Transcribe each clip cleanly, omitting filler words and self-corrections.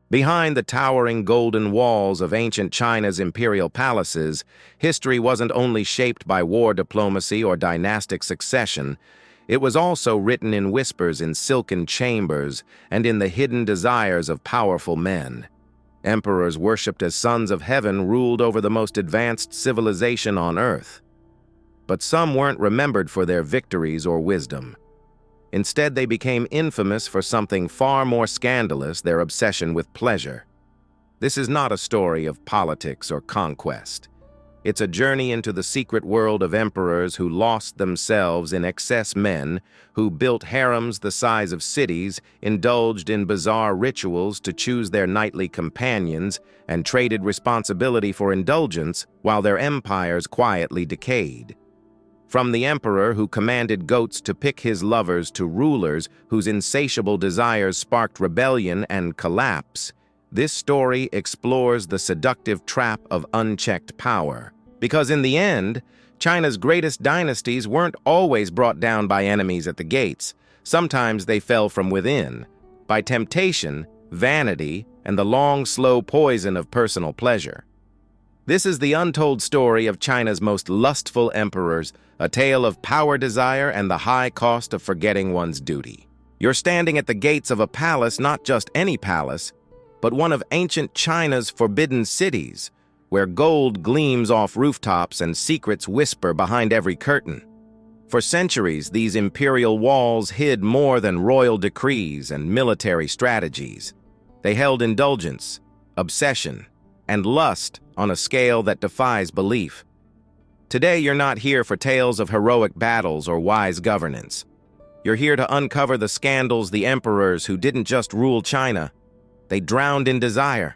Behind the towering golden walls of ancient China's imperial palaces, history wasn't only shaped by war diplomacy or dynastic succession, it was also written in whispers in silken chambers and in the hidden desires of powerful men. Emperors worshipped as sons of heaven ruled over the most advanced civilization on earth. But some weren't remembered for their victories or wisdom. Instead, they became infamous for something far more scandalous: their obsession with pleasure. This is not a story of politics or conquest. It's a journey into the secret world of emperors who lost themselves in excess, men who built harems the size of cities, indulged in bizarre rituals to choose their nightly companions, and traded responsibility for indulgence while their empires quietly decayed. From the emperor who commanded goats to pick his lovers to rulers whose insatiable desires sparked rebellion and collapse, this story explores the seductive trap of unchecked power. Because in the end, China's greatest dynasties weren't always brought down by enemies at the gates. Sometimes they fell from within, by temptation, vanity, and the long, slow poison of personal pleasure. This is the untold story of China's most lustful emperors, a tale of power desire and the high cost of forgetting one's duty. You're standing at the gates of a palace, not just any palace, but one of ancient China's forbidden cities, where gold gleams off rooftops and secrets whisper behind every curtain. For centuries, these imperial walls hid more than royal decrees and military strategies. They held indulgence, obsession, and lust on a scale that defies belief. Today, you're not here for tales of heroic battles or wise governance. You're here to uncover the scandals, the emperors who didn't just rule China, they drowned in desire.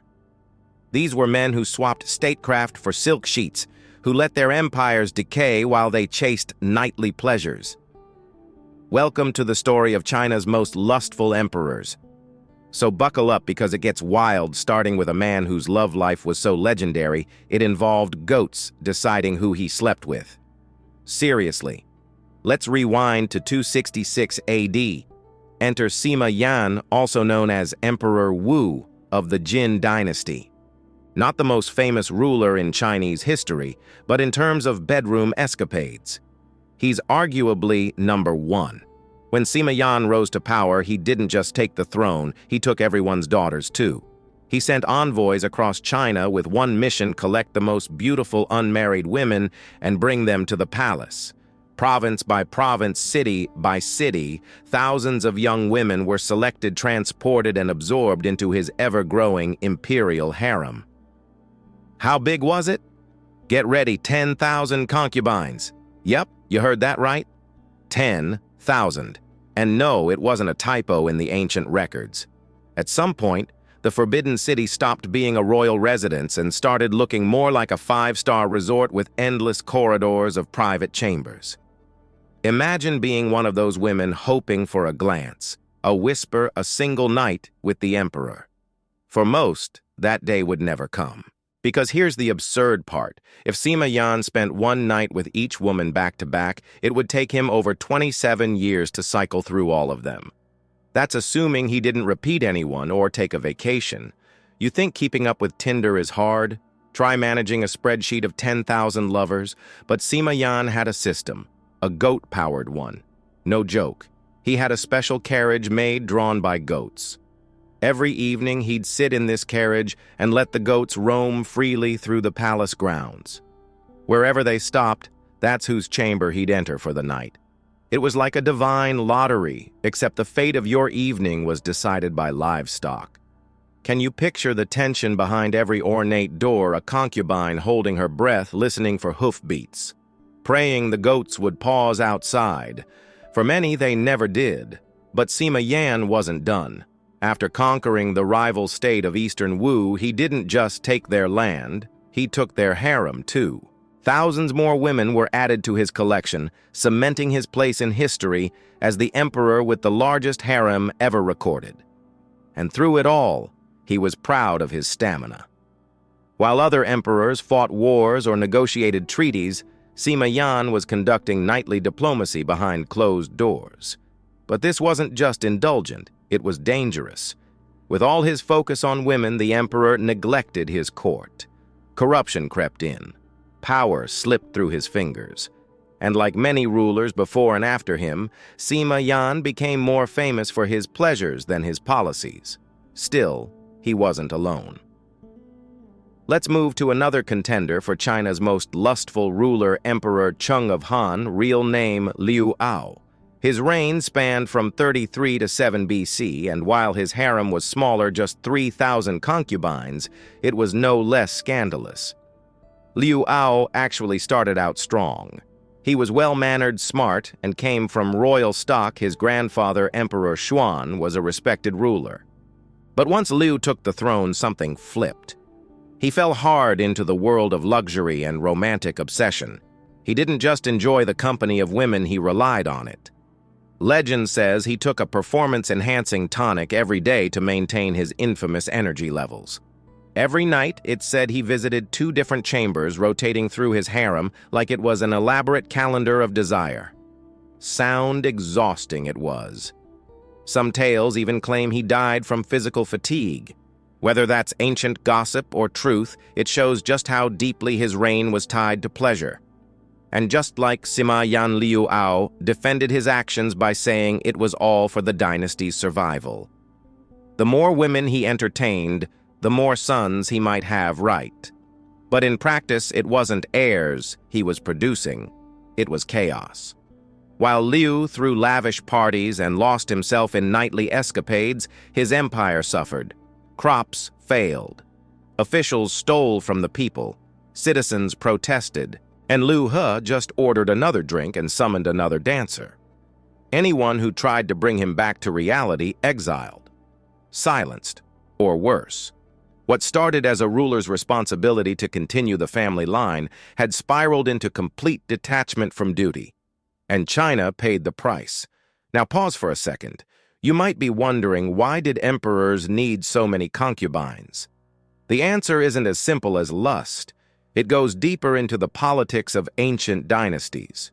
These were men who swapped statecraft for silk sheets, who let their empires decay while they chased nightly pleasures. Welcome to the story of China's most lustful emperors. So buckle up, because it gets wild, starting with a man whose love life was so legendary it involved goats deciding who he slept with. Seriously. Let's rewind to 266 AD. Enter Sima Yan, also known as Emperor Wu of the Jin Dynasty. Not the most famous ruler in Chinese history, but in terms of bedroom escapades. He's arguably number one. When Sima Yan rose to power, he didn't just take the throne, he took everyone's daughters too. He sent envoys across China with one mission: collect the most beautiful unmarried women and bring them to the palace. Province by province, city by city, thousands of young women were selected, transported, and absorbed into his ever-growing imperial harem. How big was it? Get ready, 10,000 concubines. Yep, you heard that right. 10,000. And no, it wasn't a typo in the ancient records. At some point, the Forbidden City stopped being a royal residence and started looking more like a five-star resort with endless corridors of private chambers. Imagine being one of those women hoping for a glance, a whisper, a single night with the emperor. For most, that day would never come. Because here's the absurd part. If Sima Yan spent one night with each woman back to back, it would take him over 27 years to cycle through all of them. That's assuming he didn't repeat anyone or take a vacation. You think keeping up with Tinder is hard? Try managing a spreadsheet of 10,000 lovers. But Sima Yan had a system, a goat-powered one. No joke. He had a special carriage made, drawn by goats. Every evening, he'd sit in this carriage and let the goats roam freely through the palace grounds. Wherever they stopped, that's whose chamber he'd enter for the night. It was like a divine lottery, except the fate of your evening was decided by livestock. Can you picture the tension behind every ornate door, a concubine holding her breath, listening for hoofbeats, praying the goats would pause outside? For many, they never did. But Sima Yan wasn't done. After conquering the rival state of Eastern Wu, he didn't just take their land, he took their harem too. Thousands more women were added to his collection, cementing his place in history as the emperor with the largest harem ever recorded. And through it all, he was proud of his stamina. While other emperors fought wars or negotiated treaties, Sima Yan was conducting nightly diplomacy behind closed doors. But this wasn't just indulgent, it was dangerous. With all his focus on women, the emperor neglected his court. Corruption crept in. Power slipped through his fingers. And like many rulers before and after him, Sima Yan became more famous for his pleasures than his policies. Still, he wasn't alone. Let's move to another contender for China's most lustful ruler, Emperor Cheng of Han, real name Liu Ao. His reign spanned from 33 to 7 BC, and while his harem was smaller, just 3,000 concubines, it was no less scandalous. Liu Ao actually started out strong. He was well-mannered, smart, and came from royal stock. His grandfather, Emperor Xuan, was a respected ruler. But once Liu took the throne, something flipped. He fell hard into the world of luxury and romantic obsession. He didn't just enjoy the company of women, he relied on it. Legend says he took a performance-enhancing tonic every day to maintain his infamous energy levels. Every night, it's said he visited 2 different chambers, rotating through his harem like it was an elaborate calendar of desire. Sound exhausting it was. Some tales even claim he died from physical fatigue. Whether that's ancient gossip or truth, it shows just how deeply his reign was tied to pleasure. And just like Sima Yan, Liu Ao defended his actions by saying it was all for the dynasty's survival. The more women he entertained, the more sons he might have, right? But in practice, it wasn't heirs he was producing, it was chaos. While Liu threw lavish parties and lost himself in nightly escapades, his empire suffered. Crops failed. Officials stole from the people. Citizens protested. And Liu He just ordered another drink and summoned another dancer. Anyone who tried to bring him back to reality, exiled, silenced, or worse. What started as a ruler's responsibility to continue the family line had spiraled into complete detachment from duty. And China paid the price. Now pause for a second. You might be wondering, why did emperors need so many concubines? The answer isn't as simple as lust. It goes deeper into the politics of ancient dynasties.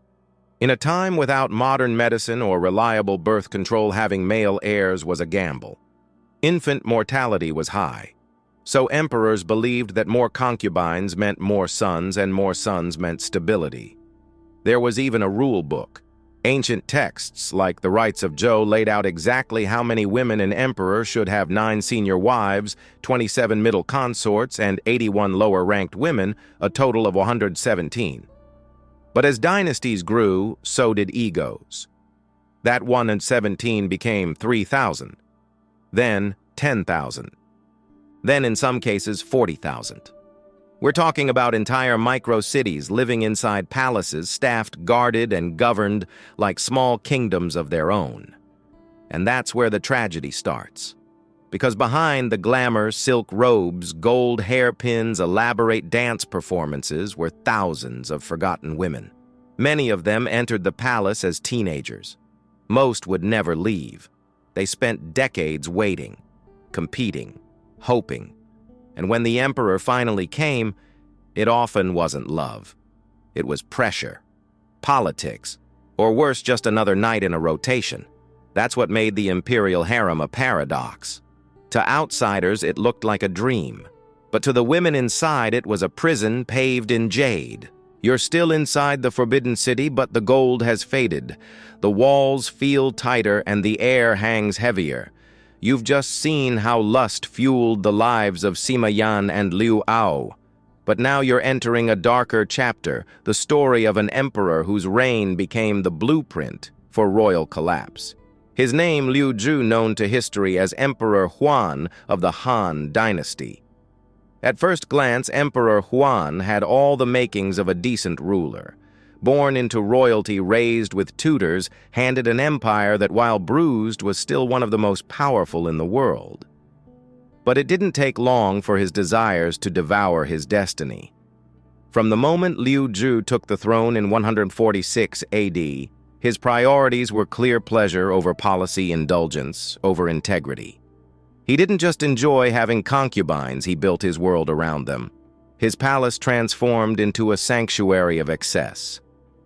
In a time without modern medicine or reliable birth control, having male heirs was a gamble. Infant mortality was high. So emperors believed that more concubines meant more sons, and more sons meant stability. There was even a rule book. Ancient texts, like the Rites of Zhou, laid out exactly how many women an emperor should have: 9 senior wives, 27 middle consorts, and 81 lower-ranked women, a total of 117. But as dynasties grew, so did egos. That 117 became 3,000, then 10,000, then in some cases 40,000. We're talking about entire micro-cities living inside palaces, staffed, guarded, and governed like small kingdoms of their own. And that's where the tragedy starts. Because behind the glamour, silk robes, gold hairpins, elaborate dance performances were thousands of forgotten women. Many of them entered the palace as teenagers. Most would never leave. They spent decades waiting, competing, hoping. And when the emperor finally came, it often wasn't love. It was pressure, politics, or worse, just another night in a rotation. That's what made the imperial harem a paradox. To outsiders, it looked like a dream. But to the women inside, it was a prison paved in jade. You're still inside the forbidden city, but the gold has faded. The walls feel tighter and the air hangs heavier. You've just seen how lust fueled the lives of Sima Yan and Liu Ao. But now you're entering a darker chapter, the story of an emperor whose reign became the blueprint for royal collapse. His name, Liu Zhu, known to history as Emperor Huan of the Han Dynasty. At first glance, Emperor Huan had all the makings of a decent ruler. Born into royalty, raised with tutors, handed an empire that, while bruised, was still one of the most powerful in the world. But it didn't take long for his desires to devour his destiny. From the moment Liu Zhu took the throne in 146 AD, his priorities were clear: pleasure over policy, indulgence over integrity. He didn't just enjoy having concubines, he built his world around them. His palace transformed into a sanctuary of excess.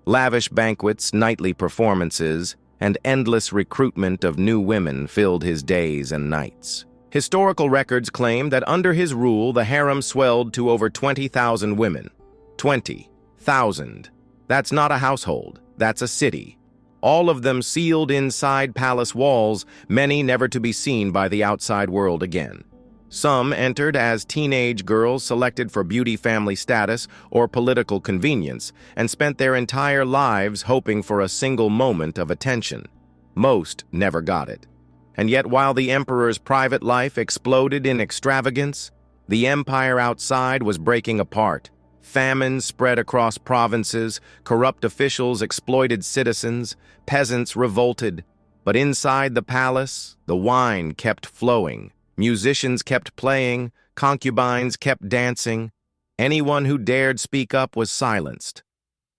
Lavish banquets, nightly performances, and endless recruitment of new women filled his days and nights. Historical records claim that under his rule, the harem swelled to over 20,000 women. 20,000. That's not a household, that's a city. All of them sealed inside palace walls, many never to be seen by the outside world again. Some entered as teenage girls selected for beauty family status or political convenience and spent their entire lives hoping for a single moment of attention. Most never got it. And yet while the emperor's private life exploded in extravagance, the empire outside was breaking apart. Famine spread across provinces, corrupt officials exploited citizens, peasants revolted. But inside the palace, the wine kept flowing. Musicians kept playing, concubines kept dancing. Anyone who dared speak up was silenced.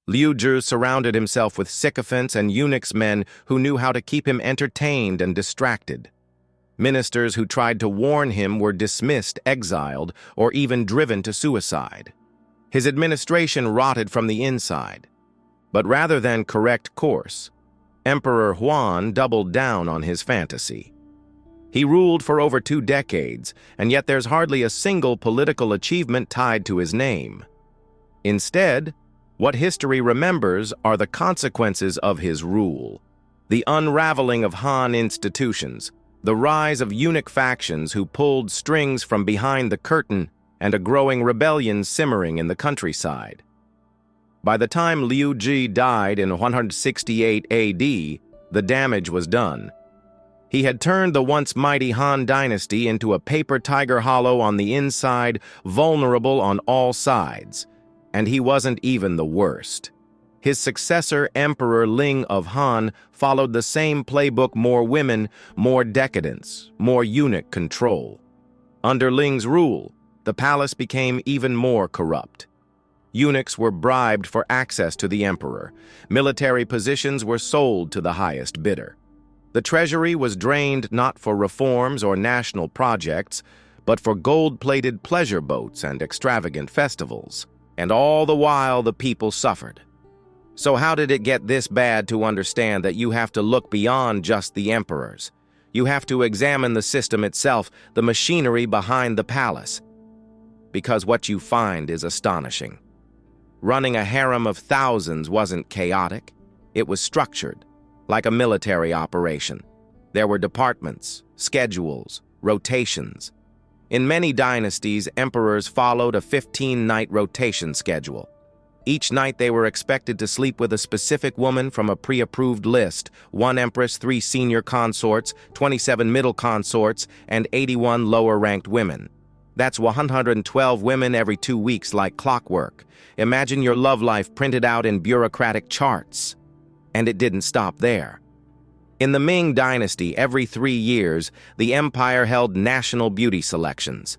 Liu Zhi surrounded himself with sycophants and eunuchs men who knew how to keep him entertained and distracted. Ministers who tried to warn him were dismissed, exiled, or even driven to suicide. His administration rotted from the inside. But rather than correct course, Emperor Huan doubled down on his fantasy. He ruled for over 2 decades, and yet there's hardly a single political achievement tied to his name. Instead, what history remembers are the consequences of his rule. The unraveling of Han institutions, the rise of eunuch factions who pulled strings from behind the curtain, and a growing rebellion simmering in the countryside. By the time Liu Zhi died in 168 AD, the damage was done. He had turned the once mighty Han Dynasty into a paper tiger hollow on the inside, vulnerable on all sides. And he wasn't even the worst. His successor, Emperor Ling of Han, followed the same playbook: more women, more decadence, more eunuch control. Under Ling's rule, the palace became even more corrupt. Eunuchs were bribed for access to the emperor. Military positions were sold to the highest bidder. The treasury was drained not for reforms or national projects, but for gold-plated pleasure boats and extravagant festivals. And all the while, the people suffered. So how did it get this bad to understand that you have to look beyond just the emperors? You have to examine the system itself, the machinery behind the palace. Because what you find is astonishing. Running a harem of thousands wasn't chaotic. It was structured, like a military operation. There were departments, schedules, rotations. In many dynasties, emperors followed a 15-night rotation schedule. Each night they were expected to sleep with a specific woman from a pre-approved list: 1 empress, 3 senior consorts, 27 middle consorts, and 81 lower-ranked women. That's 112 women every 2 weeks, like clockwork. Imagine your love life printed out in bureaucratic charts. And it didn't stop there. In the Ming Dynasty, every 3 years, the empire held national beauty selections.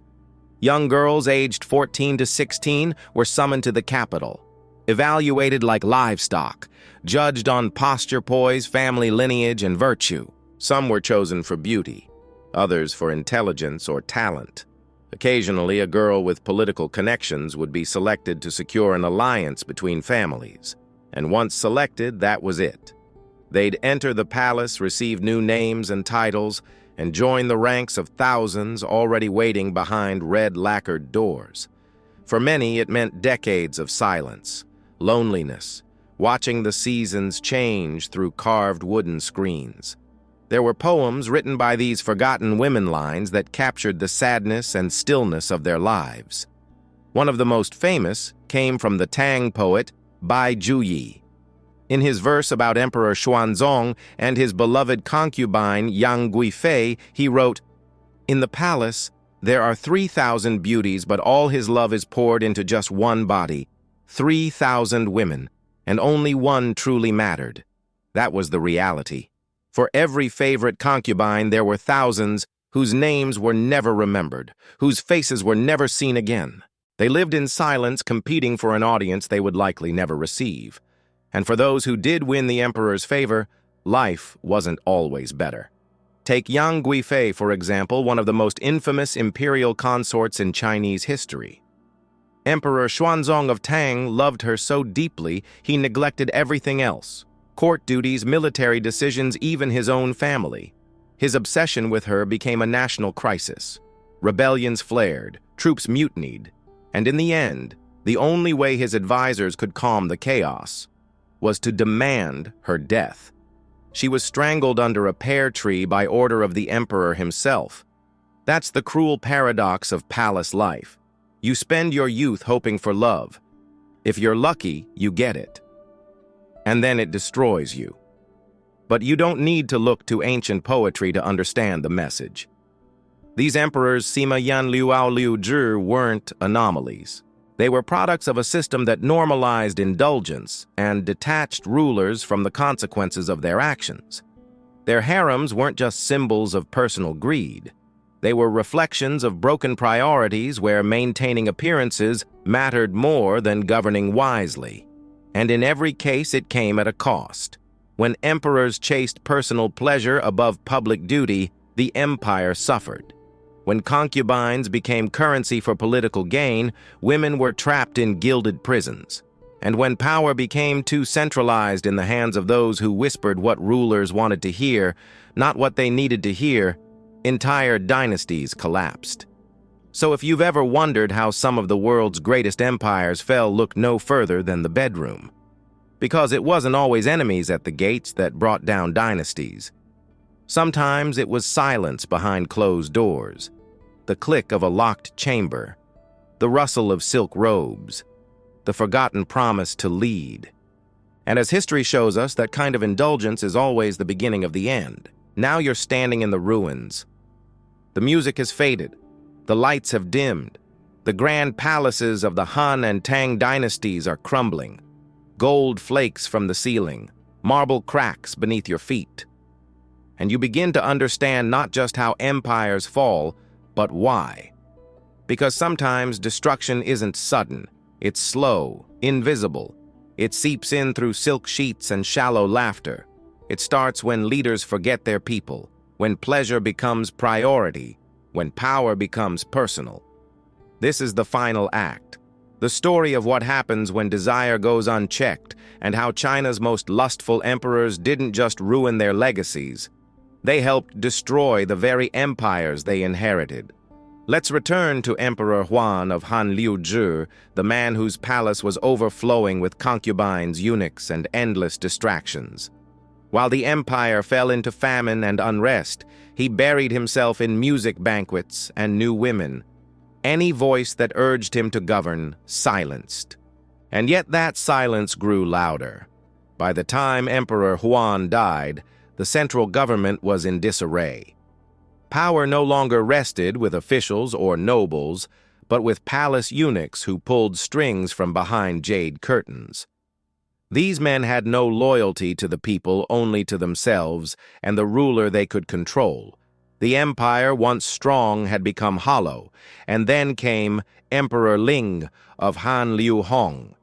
Young girls aged 14 to 16 were summoned to the capital, evaluated like livestock, judged on posture, poise, family lineage, and virtue. Some were chosen for beauty, others for intelligence or talent. Occasionally, a girl with political connections would be selected to secure an alliance between families. And once selected, that was it. They'd enter the palace, receive new names and titles, and join the ranks of thousands already waiting behind red lacquered doors. For many, it meant decades of silence, loneliness, watching the seasons change through carved wooden screens. There were poems written by these forgotten women lines that captured the sadness and stillness of their lives. One of the most famous came from the Tang poet Bai Juyi. In his verse about Emperor Xuanzong and his beloved concubine Yang Guifei, he wrote, "In the palace, there are 3,000 beauties, but all his love is poured into just one body. 3,000 women, and only one truly mattered." That was the reality. For every favorite concubine, there were thousands whose names were never remembered, whose faces were never seen again. They lived in silence, competing for an audience they would likely never receive. And for those who did win the emperor's favor, life wasn't always better. Take Yang Guifei, for example, one of the most infamous imperial consorts in Chinese history. Emperor Xuanzong of Tang loved her so deeply, he neglected everything else: court duties, military decisions, even his own family. His obsession with her became a national crisis. Rebellions flared, troops mutinied, and in the end, the only way his advisors could calm the chaos was to demand her death. She was strangled under a pear tree by order of the emperor himself. That's the cruel paradox of palace life. You spend your youth hoping for love. If you're lucky, you get it. And then it destroys you. But you don't need to look to ancient poetry to understand the message. These emperors Sima Yan Luo Liu Zhi weren't anomalies. They were products of a system that normalized indulgence and detached rulers from the consequences of their actions. Their harems weren't just symbols of personal greed. They were reflections of broken priorities where maintaining appearances mattered more than governing wisely. And in every case, it came at a cost. When emperors chased personal pleasure above public duty, the empire suffered. When concubines became currency for political gain, women were trapped in gilded prisons. And when power became too centralized in the hands of those who whispered what rulers wanted to hear, not what they needed to hear, entire dynasties collapsed. So if you've ever wondered how some of the world's greatest empires fell, look no further than the bedroom. Because it wasn't always enemies at the gates that brought down dynasties. Sometimes it was silence behind closed doors, the click of a locked chamber, the rustle of silk robes, the forgotten promise to lead. And as history shows us, that kind of indulgence is always the beginning of the end. Now you're standing in the ruins. The music has faded, the lights have dimmed, the grand palaces of the Han and Tang dynasties are crumbling. Gold flakes from the ceiling, marble cracks beneath your feet. And you begin to understand not just how empires fall, but why. Because sometimes destruction isn't sudden, it's slow, invisible. It seeps in through silk sheets and shallow laughter. It starts when leaders forget their people, when pleasure becomes priority, when power becomes personal. This is the final act. The story of what happens when desire goes unchecked and how China's most lustful emperors didn't just ruin their legacies. They helped destroy the very empires they inherited. Let's return to Emperor Huan of Han Liu Zhi, the man whose palace was overflowing with concubines, eunuchs, and endless distractions. While the empire fell into famine and unrest, he buried himself in music banquets and new women. Any voice that urged him to govern, silenced. And yet that silence grew louder. By the time Emperor Huan died, the central government was in disarray. Power no longer rested with officials or nobles, but with palace eunuchs who pulled strings from behind jade curtains. These men had no loyalty to the people, only to themselves and the ruler they could control. The empire, once strong, had become hollow, and then came Emperor Ling of Han Liu Hong.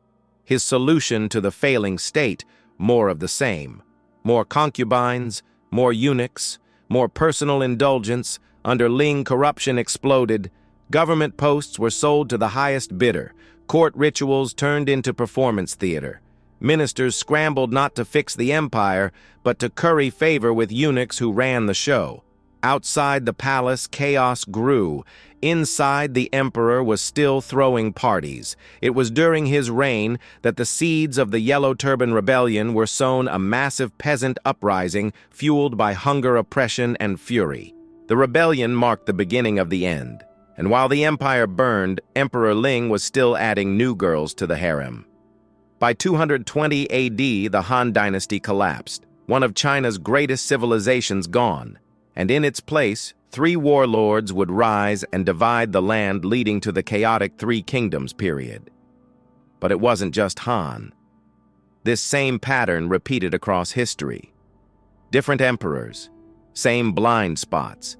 His solution to the failing state, more of the same. More concubines, more eunuchs, more personal indulgence. Under Ling, corruption exploded. Government posts were sold to the highest bidder. Court rituals turned into performance theater. Ministers scrambled not to fix the empire, but to curry favor with eunuchs who ran the show. Outside the palace, chaos grew. Inside, the emperor was still throwing parties. It was during his reign that the seeds of the Yellow Turban Rebellion were sown, a massive peasant uprising fueled by hunger, oppression, and fury. The rebellion marked the beginning of the end. And while the empire burned, Emperor Ling was still adding new girls to the harem. By 220 AD, the Han Dynasty collapsed, one of China's greatest civilizations gone. And in its place, 3 warlords would rise and divide the land, leading to the chaotic Three Kingdoms period. But it wasn't just Han. This same pattern repeated across history. Different emperors, same blind spots.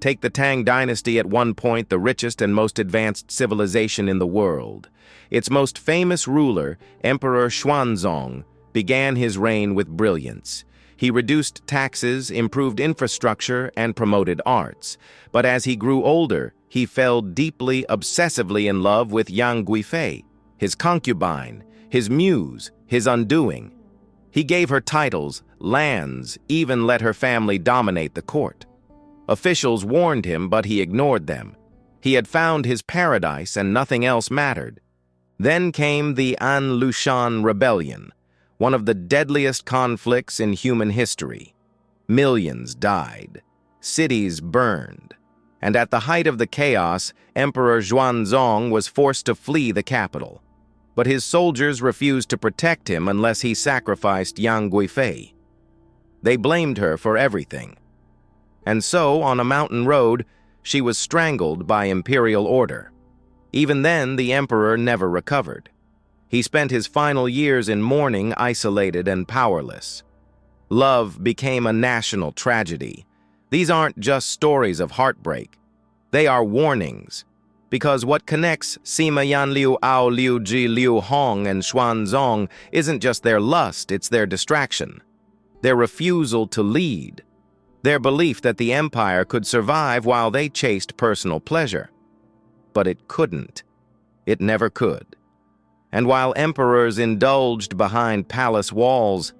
Take the Tang Dynasty, at one point the richest and most advanced civilization in the world. Its most famous ruler, Emperor Xuanzong, began his reign with brilliance. He reduced taxes, improved infrastructure, and promoted arts. But as he grew older, he fell deeply, obsessively in love with Yang Guifei, his concubine, his muse, his undoing. He gave her titles, lands, even let her family dominate the court. Officials warned him, but he ignored them. He had found his paradise and nothing else mattered. Then came the An Lushan Rebellion, one of the deadliest conflicts in human history. Millions died. Cities burned. And at the height of the chaos, Emperor Xuanzong was forced to flee the capital. But his soldiers refused to protect him unless he sacrificed Yang Guifei. They blamed her for everything. And so, on a mountain road, she was strangled by imperial order. Even then, the emperor never recovered. He spent his final years in mourning, isolated and powerless. Love became a national tragedy. These aren't just stories of heartbreak. They are warnings. Because what connects Sima Yanliu, Ao Liu Ji, Liu Hong, and Xuanzong isn't just their lust, it's their distraction. Their refusal to lead. Their belief that the empire could survive while they chased personal pleasure. But it couldn't. It never could. And while emperors indulged behind palace walls,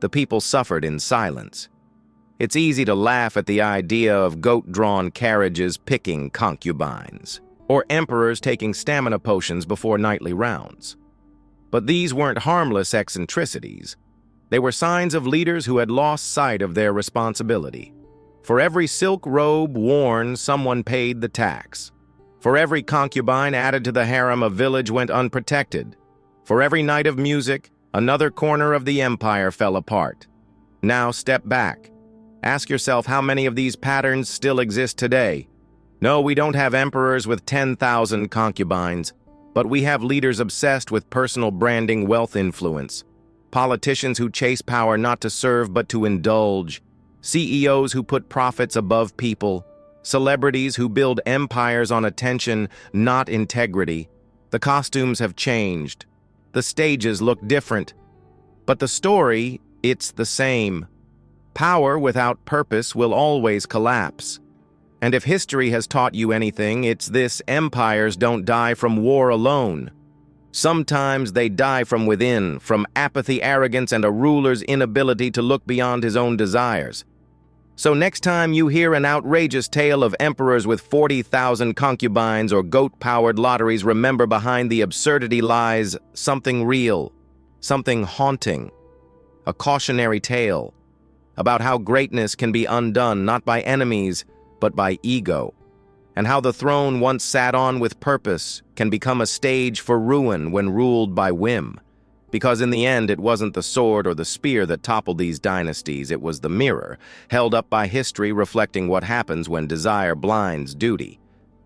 the people suffered in silence. It's easy to laugh at the idea of goat-drawn carriages picking concubines, or emperors taking stamina potions before nightly rounds. But these weren't harmless eccentricities. They were signs of leaders who had lost sight of their responsibility. For every silk robe worn, someone paid the tax. For every concubine added to the harem, a village went unprotected. For every night of music, another corner of the empire fell apart. Now step back. Ask yourself how many of these patterns still exist today. No, we don't have emperors with 10,000 concubines, but we have leaders obsessed with personal branding, wealth, influence. Politicians who chase power not to serve but to indulge. CEOs who put profits above people. Celebrities who build empires on attention, not integrity. The costumes have changed. The stages look different. But the story, it's the same. Power without purpose will always collapse. And if history has taught you anything, it's this: empires don't die from war alone. Sometimes they die from within, from apathy, arrogance, and a ruler's inability to look beyond his own desires. So next time you hear an outrageous tale of emperors with 40,000 concubines or goat-powered lotteries, remember behind the absurdity lies something real, something haunting, a cautionary tale about how greatness can be undone not by enemies, but by ego, and how the throne once sat on with purpose can become a stage for ruin when ruled by whim. Because in the end, it wasn't the sword or the spear that toppled these dynasties, it was the mirror, held up by history reflecting what happens when desire blinds duty.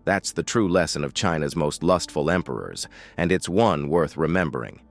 That's the true lesson of China's most lustful emperors, and it's one worth remembering.